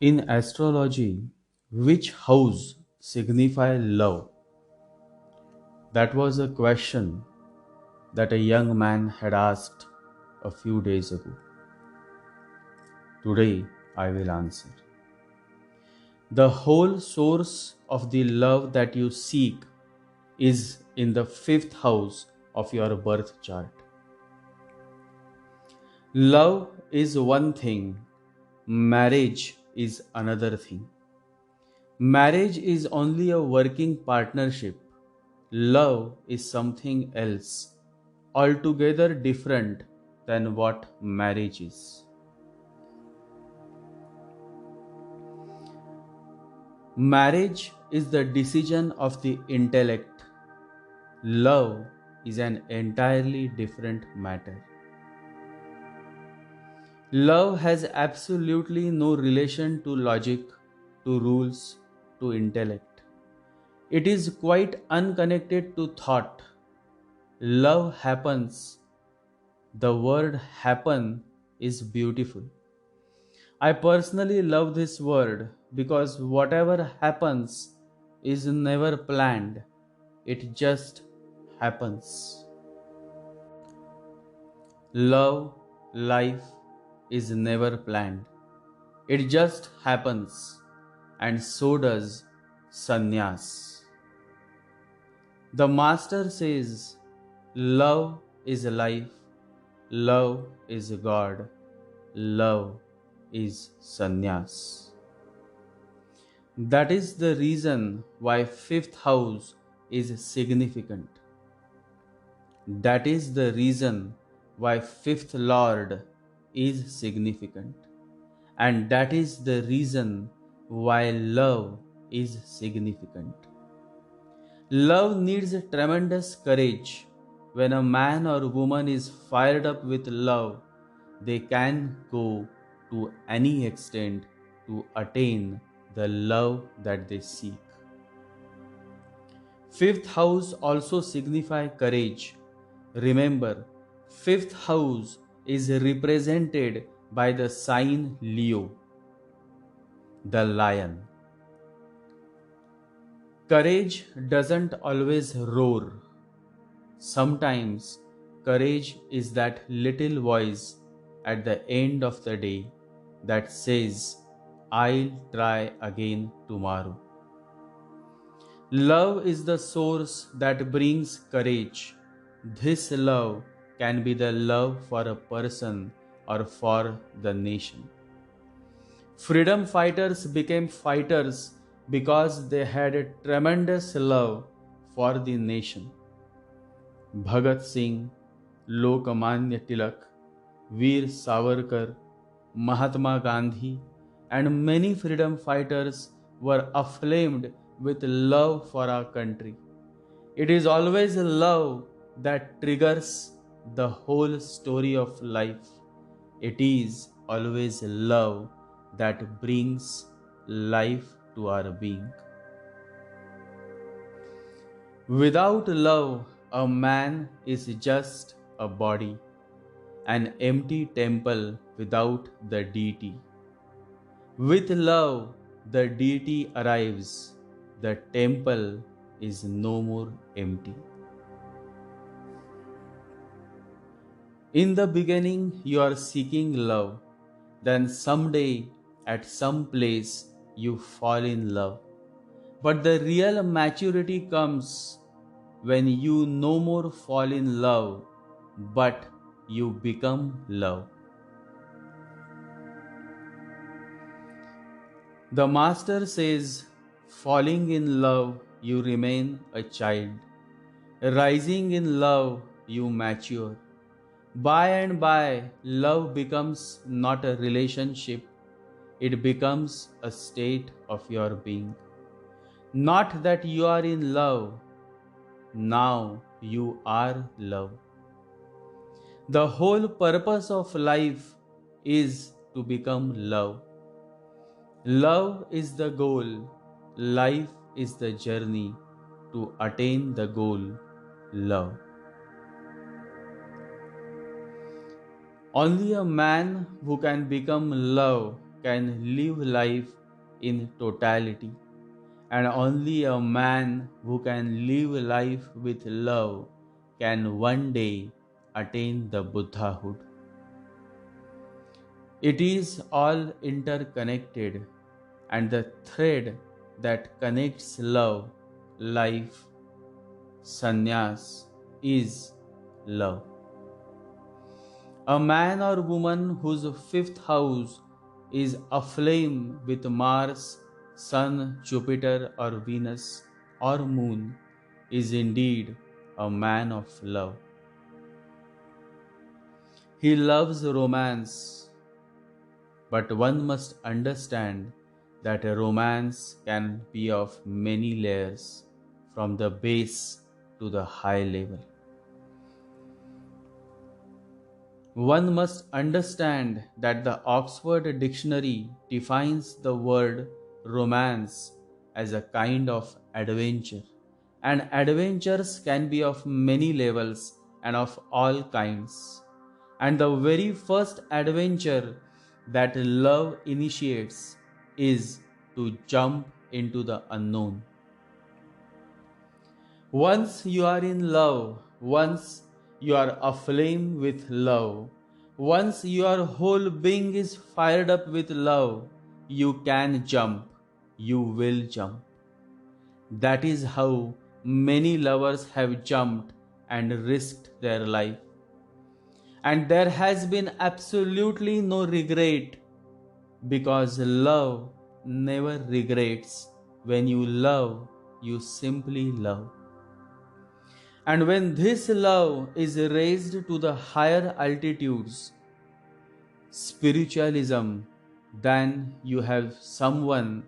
In astrology, which house signify love? That was a question that a young man had asked a few days ago. Today, I will answer. The whole source of the love that you seek is in the fifth house of your birth chart. Love is one thing, marriage is another thing. Marriage is only a working partnership. Love is something else, altogether different than what marriage is. Marriage is the decision of the intellect. Love is an entirely different matter. Love has absolutely no relation to logic, to rules, to intellect. It is quite unconnected to thought. Love happens. The word happen is beautiful. I personally love this word because whatever happens is never planned, it just happens. Love, life is never planned, it just happens, and so does sannyas. The Master says, love is life, love is God, love is sannyas. That is the reason why fifth house is significant. That is the reason why fifth lord is significant. And that is the reason why love is significant. Love needs a tremendous courage. When a man or woman is fired up with love, they can go to any extent to attain the love that they seek. Fifth house also signify courage. Remember, fifth house is represented by the sign Leo, the lion. Courage doesn't always roar. Sometimes courage is that little voice at the end of the day that says, I'll try again tomorrow. Love is the source that brings courage. This love can be the love for a person or for the nation. Freedom fighters became fighters because they had a tremendous love for the nation. Bhagat Singh, Lokmanya Tilak, Veer Savarkar, Mahatma Gandhi, and many freedom fighters were aflamed with love for our country. It is always love that triggers the whole story of life. It is always love that brings life to our being. Without love, a man is just a body, an empty temple without the deity. With love, the deity arrives, the temple is no more empty. In the beginning, you are seeking love, then someday, at some place, you fall in love. But the real maturity comes when you no more fall in love, but you become love. The Master says, falling in love, you remain a child. Rising in love, you mature. By and by, love becomes not a relationship, it becomes a state of your being. Not that you are in love, now you are love. The whole purpose of life is to become love. Love is the goal, life is the journey to attain the goal, love. Only a man who can become love can live life in totality, and only a man who can live life with love can one day attain the Buddhahood. It is all interconnected, and the thread that connects love, life, sannyas is love. A man or woman whose fifth house is aflame with Mars, Sun, Jupiter, or Venus, or Moon is indeed a man of love. He loves romance, but one must understand that a romance can be of many layers from the base to the high level. One must understand that the Oxford Dictionary defines the word romance as a kind of adventure, and adventures can be of many levels and of all kinds. And the very first adventure that love initiates is to jump into the unknown. Once you are in love, once you are aflame with love, once your whole being is fired up with love, you can jump, you will jump. That is how many lovers have jumped and risked their life. And there has been absolutely no regret, because love never regrets. When you love, you simply love. And when this love is raised to the higher altitudes, spiritualism, then you have someone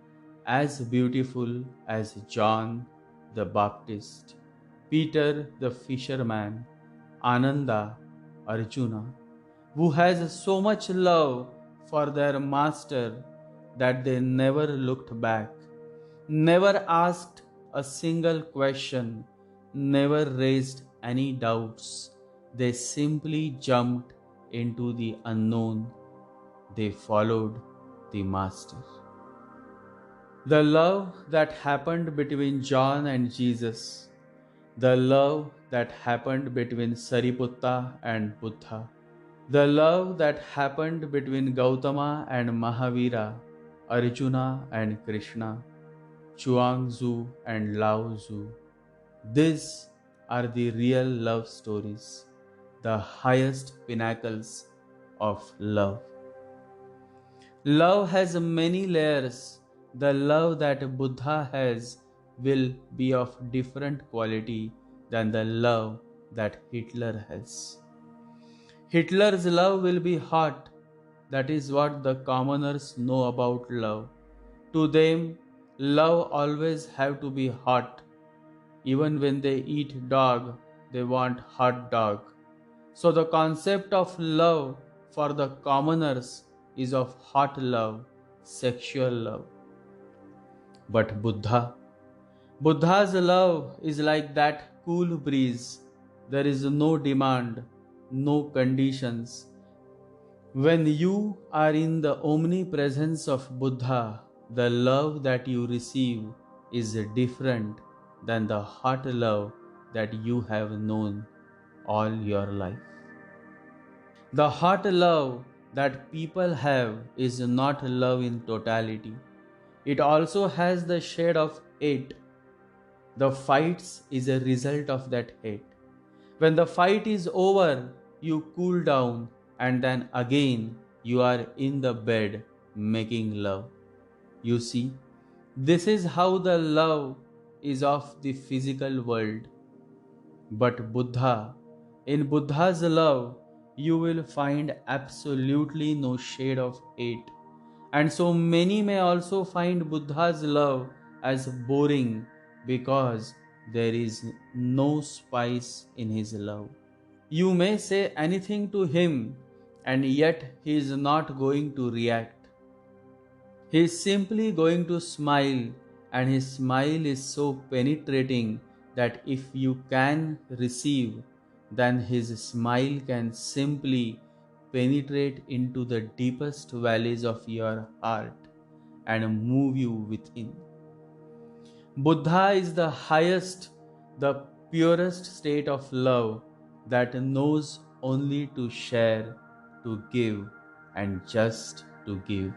as beautiful as John the Baptist, Peter the fisherman, Ananda, Arjuna, who has so much love for their master that they never looked back, never asked a single question, never raised any doubts. They simply jumped into the unknown. They followed the Master. The love that happened between John and Jesus, the love that happened between Sariputta and Buddha, the love that happened between Gautama and Mahavira, Arjuna and Krishna, Chuang-Tzu and Lao-Tzu, these are the real love stories, the highest pinnacles of love. Love has many layers. The love that Buddha has will be of different quality than the love that Hitler has. Hitler's love will be hot. That is what the commoners know about love. To them, love always have to be hot. Even when they eat dog, they want hot dog. So the concept of love for the commoners is of hot love, sexual love. But Buddha's love is like that cool breeze. There is no demand, no conditions. When you are in the omnipresence of Buddha, the love that you receive is different than the hot love that you have known all your life. The hot love that people have is not love in totality. It also has the shade of hate. The fights is a result of that hate. When the fight is over, you cool down, and then again you are in the bed making love. You see, this is how the love is of the physical world. But in Buddha's love, you will find absolutely no shade of hate. And so many may also find Buddha's love as boring because there is no spice in his love. You may say anything to him, and yet he is not going to react. He is simply going to smile, and his smile is so penetrating that if you can receive, then his smile can simply penetrate into the deepest valleys of your heart and move you within. Buddha is the highest, the purest state of love that knows only to share, to give, and just to give.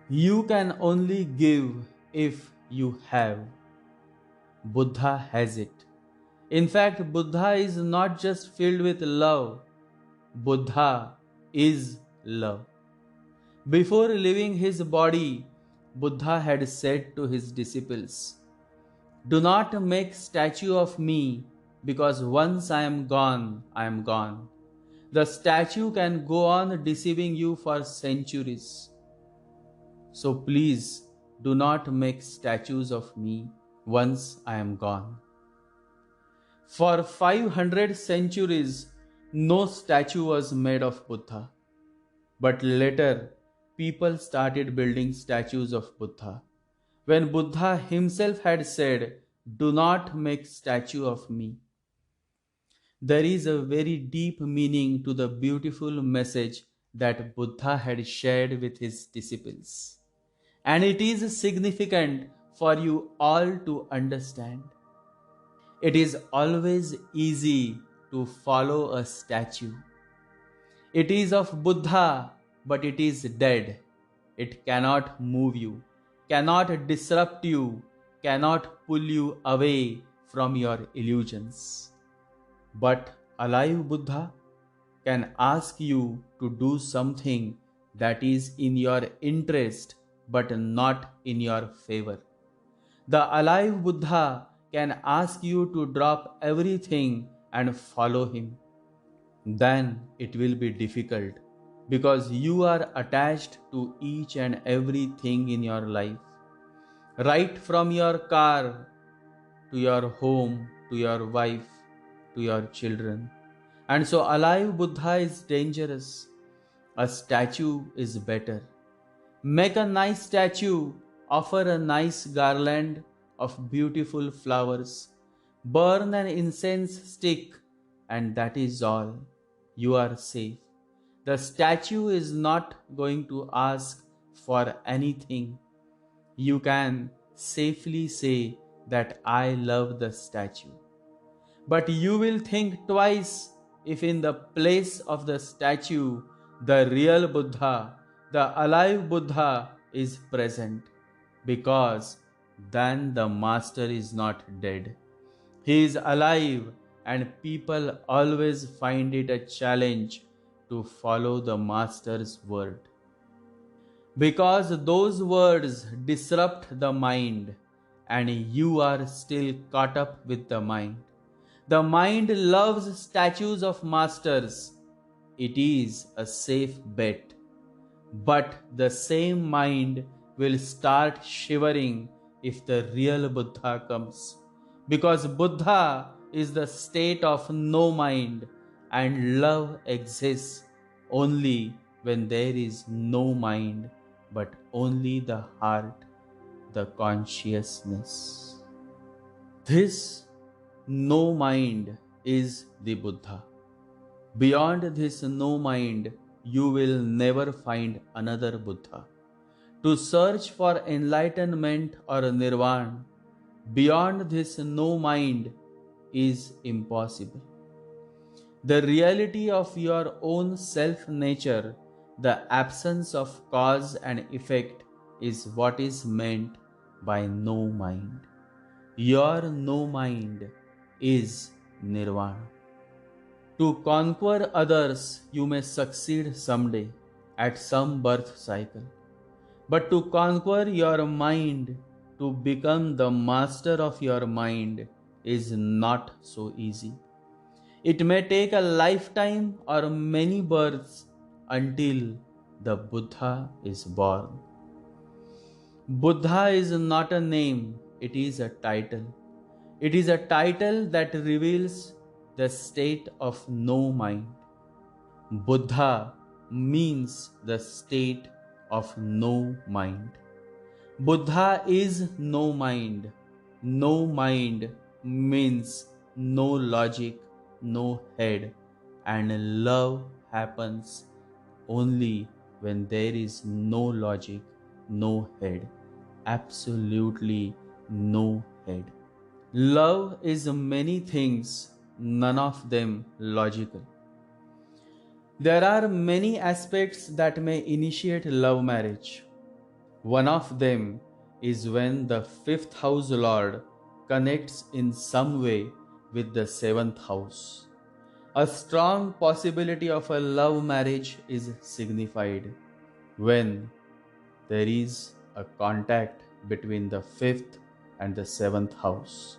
You can only give if you have. Buddha has it. In fact, Buddha is not just filled with love, Buddha is love. Before leaving his body, Buddha had said to his disciples, "Do not make statue of me, because once I am gone, I am gone. The statue can go on deceiving you for centuries. So please do not make statues of me once I am gone." For 500 centuries, no statue was made of Buddha. But later, people started building statues of Buddha. When Buddha himself had said, "Do not make statue of me." There is a very deep meaning to the beautiful message that Buddha had shared with his disciples. And it is significant for you all to understand. It is always easy to follow a statue. It is of Buddha, but it is dead. It cannot move you, cannot disrupt you, cannot pull you away from your illusions. But alive Buddha can ask you to do something that is in your interest but not in your favor. The alive Buddha can ask you to drop everything and follow him. Then it will be difficult because you are attached to each and everything in your life. Right from your car to your home, to your wife, to your children. And so alive Buddha is dangerous. A statue is better. Make a nice statue, offer a nice garland of beautiful flowers, burn an incense stick, and that is all. You are safe. The statue is not going to ask for anything. You can safely say that I love the statue. But you will think twice if in the place of the statue, the real Buddha, the alive Buddha is present, because then the master is not dead. He is alive, and people always find it a challenge to follow the master's word. Because those words disrupt the mind, and you are still caught up with the mind. The mind loves statues of masters. It is a safe bet. But the same mind will start shivering if the real Buddha comes. Because Buddha is the state of no mind, and love exists only when there is no mind, but only the heart, the consciousness. This no mind is the Buddha. Beyond this no mind, you will never find another Buddha. To search for enlightenment or nirvana beyond this no mind is impossible. The reality of your own self nature, the absence of cause and effect, is what is meant by no mind. Your no mind is nirvana. To conquer others, you may succeed someday at some birth cycle. But to conquer your mind, to become the master of your mind, is not so easy. It may take a lifetime or many births until the Buddha is born. Buddha is not a name, it is a title. It is a title that reveals the state of no mind. Buddha means the state of no mind. Buddha is no mind. No mind means no logic, no head, and love happens only when there is no logic, no head, absolutely no head. Love is many things, none of them logical. There are many aspects that may initiate love marriage. One of them is when the fifth house lord connects in some way with the seventh house. A strong possibility of a love marriage is signified when there is a contact between the fifth and the seventh house.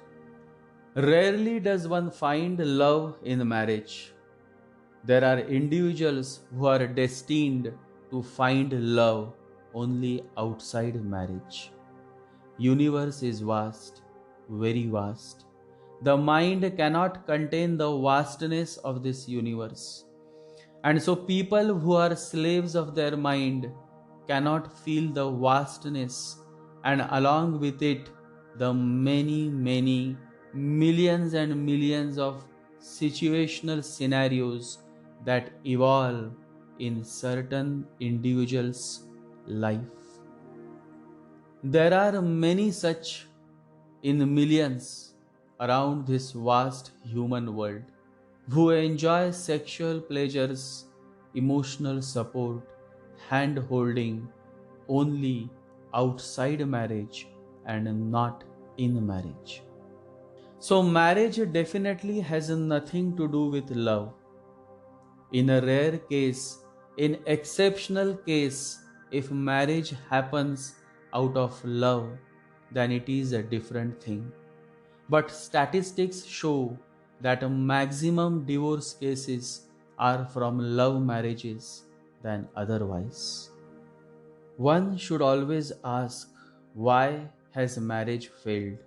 Rarely does one find love in marriage. There are individuals who are destined to find love only outside marriage. Universe is vast, very vast. The mind cannot contain the vastness of this universe. And so people who are slaves of their mind cannot feel the vastness, and along with it the many millions and millions of situational scenarios that evolve in certain individuals' life. There are many such in millions around this vast human world who enjoy sexual pleasures, emotional support, hand holding only outside marriage and not in marriage. So, marriage definitely has nothing to do with love. In a rare case, in exceptional case, if marriage happens out of love, then it is a different thing. But statistics show that a maximum divorce cases are from love marriages than otherwise. One should always ask, why has marriage failed?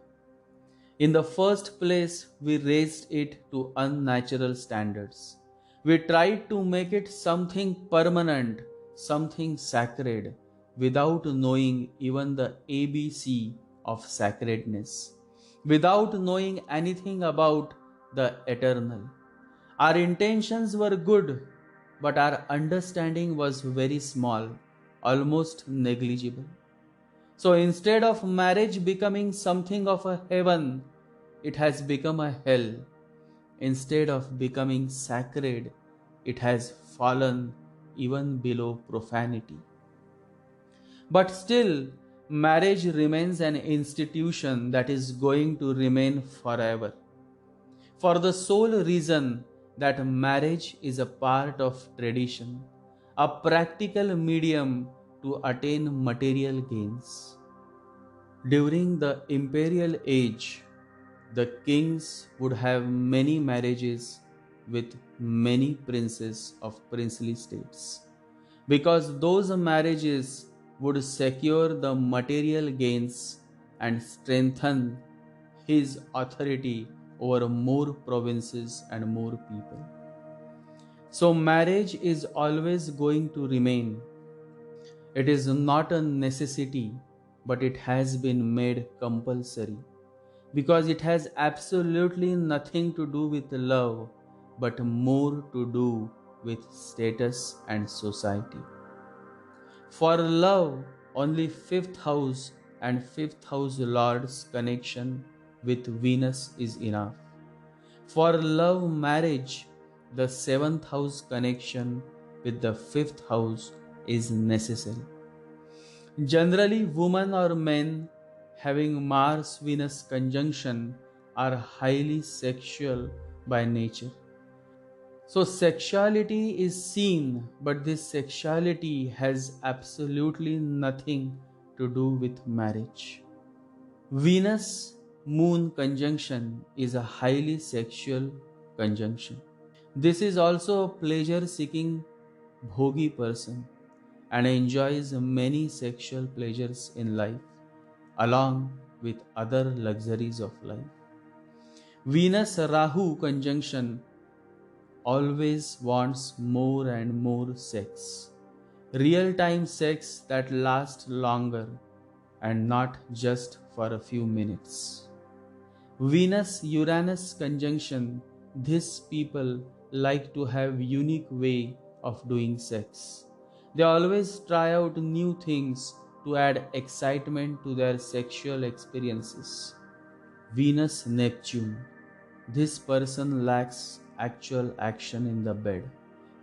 In the first place, we raised it to unnatural standards. We tried to make it something permanent, something sacred, without knowing even the ABC of sacredness, without knowing anything about the eternal. Our intentions were good, but our understanding was very small, almost negligible. So instead of marriage becoming something of a heaven, it has become a hell. Instead of becoming sacred, it has fallen even below profanity. But still, marriage remains an institution that is going to remain forever. For the sole reason that marriage is a part of tradition, a practical medium to attain material gains. During the imperial age, the kings would have many marriages with many princes of princely states, because those marriages would secure the material gains and strengthen his authority over more provinces and more people. So, marriage is always going to remain. It is not a necessity, but it has been made compulsory because it has absolutely nothing to do with love, but more to do with status and society. For love, only fifth house and fifth house lord's connection with Venus is enough. For love marriage, the seventh house connection with the fifth house is necessary. Generally, women or men having Mars Venus conjunction are highly sexual by nature. So, sexuality is seen, but this sexuality has absolutely nothing to do with marriage. Venus Moon conjunction is a highly sexual conjunction. This is also a pleasure seeking bhogi person and enjoys many sexual pleasures in life along with other luxuries of life. Venus Rahu conjunction always wants more and more sex. Real time sex that lasts longer and not just for a few minutes. Venus Uranus conjunction, these people like to have unique way of doing sex. They always try out new things to add excitement to their sexual experiences. Venus Neptune. This person lacks actual action in the bed.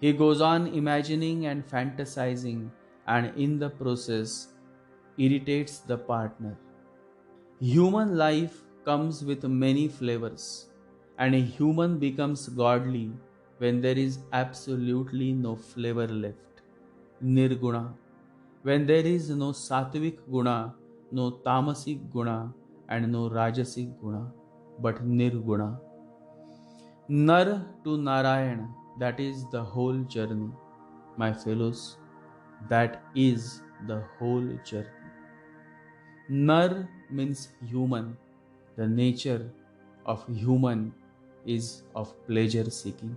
He goes on imagining and fantasizing, and in the process irritates the partner. Human life comes with many flavors, and a human becomes godly when there is absolutely no flavor left. Nirguna. When there is no sattvic guna, no tamasic guna, and no rajasic guna, but nirguna. Nar to Narayan, that is the whole journey. My fellows, that is the whole journey. Nar means human. The nature of human is of pleasure seeking.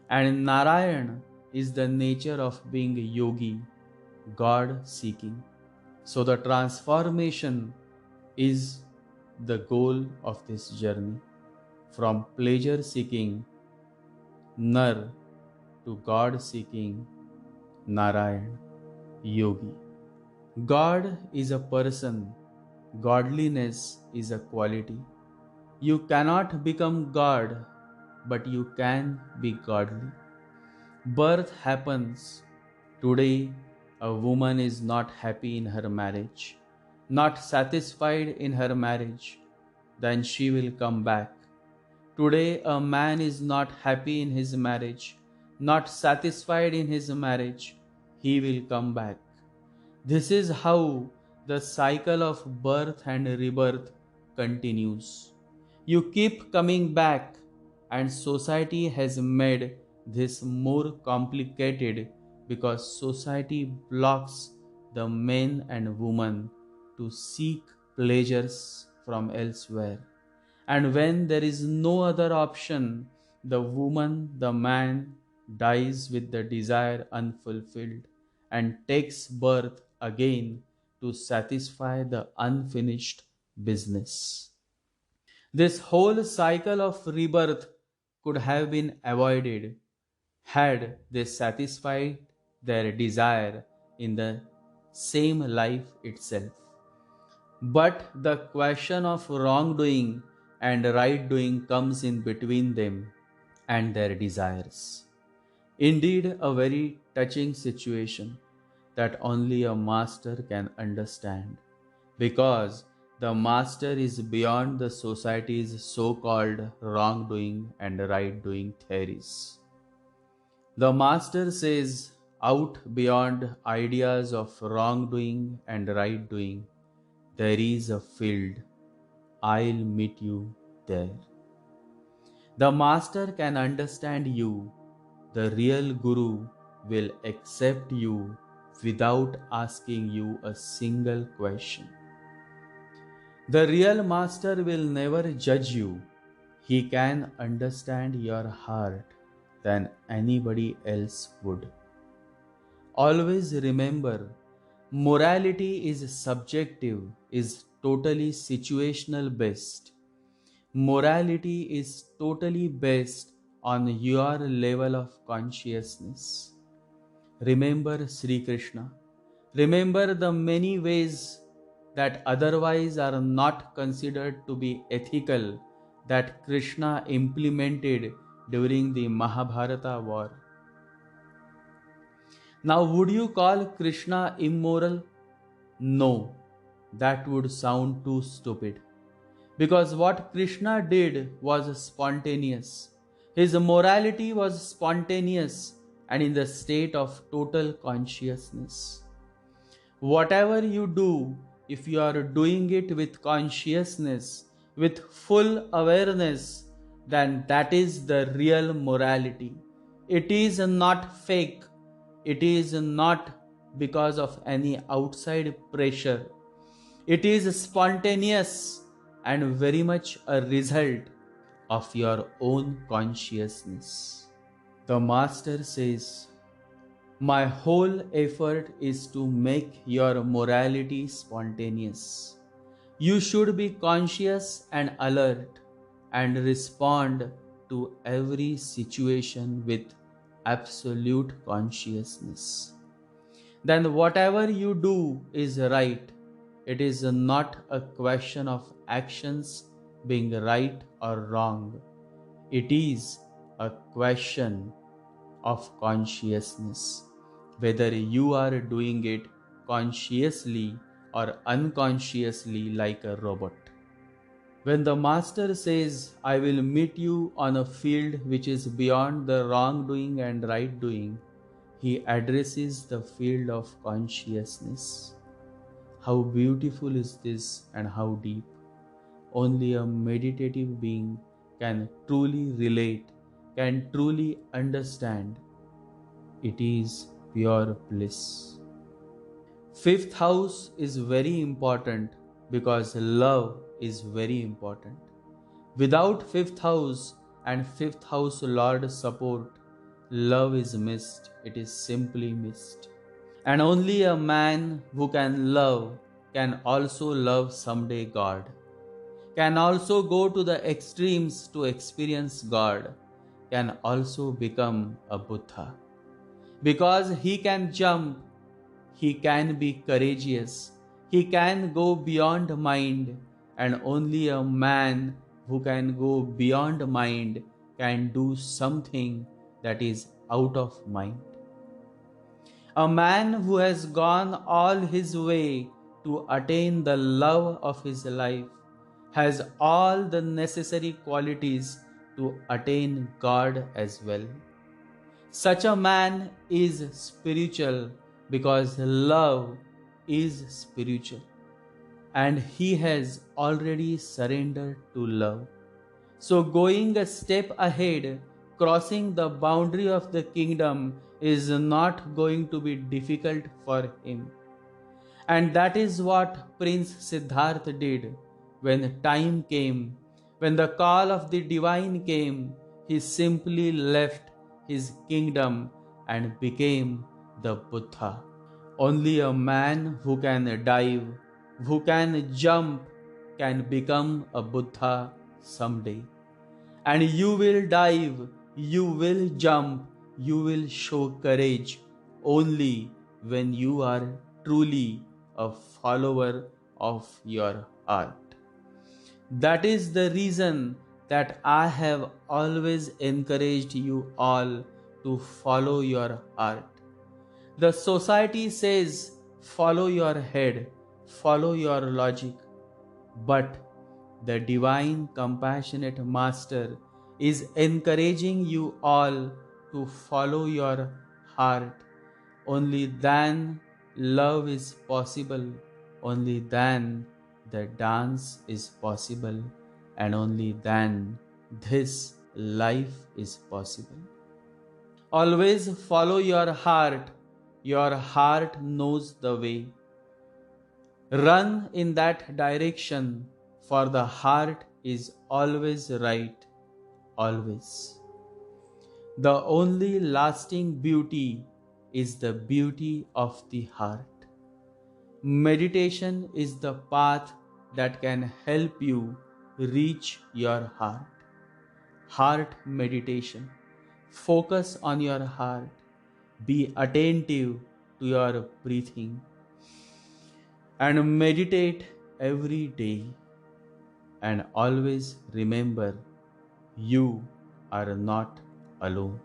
And Narayan is the nature of being a yogi, God seeking. So the transformation is the goal of this journey, from pleasure seeking Nar to God seeking Narayan, yogi. God is a person, godliness is a quality. You cannot become God, but you can be godly. Birth happens. Today, a woman is not happy in her marriage, not satisfied in her marriage, then she will come back. Today, a man is not happy in his marriage, not satisfied in his marriage, he will come back. This is how the cycle of birth and rebirth continues. You keep coming back, and society has made this more complicated because society blocks the men and women to seek pleasures from elsewhere. And when there is no other option, the woman, the man dies with the desire unfulfilled and takes birth again to satisfy the unfinished business. This whole cycle of rebirth could have been avoided had they satisfied their desire in the same life itself. But the question of wrongdoing and right doing comes in between them and their desires. Indeed, a very touching situation that only a master can understand, because the master is beyond the society's so called wrongdoing and right doing theories. The master says, out beyond ideas of wrongdoing and right doing, there is a field. I'll meet you there. The master can understand you. The real guru will accept you without asking you a single question. The real master will never judge you. He can understand your heart than anybody else would. Always remember, morality is subjective, is totally situational based. Morality is totally based on your level of consciousness. Remember Sri Krishna. Remember the many ways that otherwise are not considered to be ethical that Krishna implemented during the Mahabharata war. Now, would you call Krishna immoral? No, that would sound too stupid. Because what Krishna did was spontaneous. His morality was spontaneous and in the state of total consciousness. Whatever you do, if you are doing it with consciousness, with full awareness, then that is the real morality. It is not fake. It is not because of any outside pressure. It is spontaneous and very much a result of your own consciousness. The Master says, my whole effort is to make your morality spontaneous. You should be conscious and alert and respond to every situation with absolute consciousness, then whatever you do is right. It is not a question of actions being right or wrong. It is a question of consciousness, whether you are doing it consciously or unconsciously like a robot. When the Master says, I will meet you on a field which is beyond the wrongdoing and right doing, he addresses the field of consciousness. How beautiful is this and how deep. Only a meditative being can truly relate, can truly understand. It is pure bliss. Fifth house is very important because love is very important. Without fifth house and fifth house Lord support, love is missed. It is simply missed. And only a man who can love can also love someday God, can also go to the extremes to experience God, can also become a Buddha. Because he can jump, he can be courageous, he can go beyond mind, and only a man who can go beyond mind can do something that is out of mind. A man who has gone all his way to attain the love of his life has all the necessary qualities to attain God as well. Such a man is spiritual because love is spiritual and he has already surrendered to love. So, going a step ahead, crossing the boundary of the kingdom is not going to be difficult for him. And that is what Prince Siddhartha did when time came. When the call of the divine came, he simply left his kingdom and became the Buddha. Only a man who can dive, who can jump, can become a Buddha someday. And you will dive, you will jump, you will show courage only when you are truly a follower of your heart. That is the reason that I have always encouraged you all to follow your heart. The society says follow your head, follow your logic, but the divine compassionate master is encouraging you all to follow your heart. Only then love is possible, only then the dance is possible, and only then this life is possible. Always follow your heart knows the way. Run in that direction, for the heart is always right, always. The only lasting beauty is the beauty of the heart. Meditation is the path that can help you reach your heart. Heart meditation. Focus on your heart. Be attentive to your breathing and meditate every day. And always remember, you are not alone.